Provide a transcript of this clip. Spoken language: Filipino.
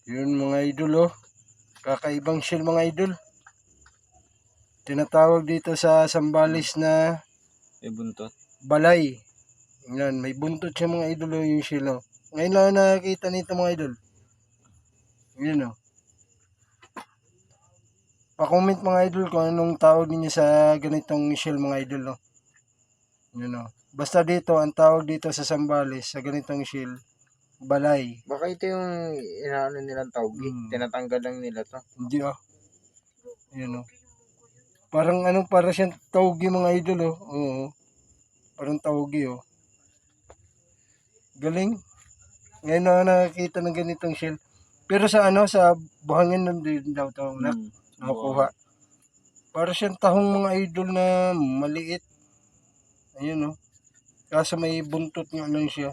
Yun mga idol oh. Kakaibang shell mga idol. Tinatawag dito sa Sambales na May buntot. balay. Yan, may buntot siya mga idol oh, yung shell oh. Ngayon lang nakakita nito mga idol. Yun oh. Pa-comment mga idol kung anong tawag ninyo sa ganitong shell mga idol oh. Yun oh. Basta dito, ang tawag dito sa Sambales, sa ganitong shell, balay. Baka ito yung inaano nilang tawgi. Tinatanggal lang nila to. Hindi oh. Yun oh. Parang para siyang tawgi mga idol oh. Oo. Parang tawgi oh. Galing. Ngayon na nakakita ng ganitong shell. Pero sa sa buhangin nun din daw ito nakuha. Para siyang tahong mga idol na maliit. Ayun oh. Kaso may buntot nga lang siya.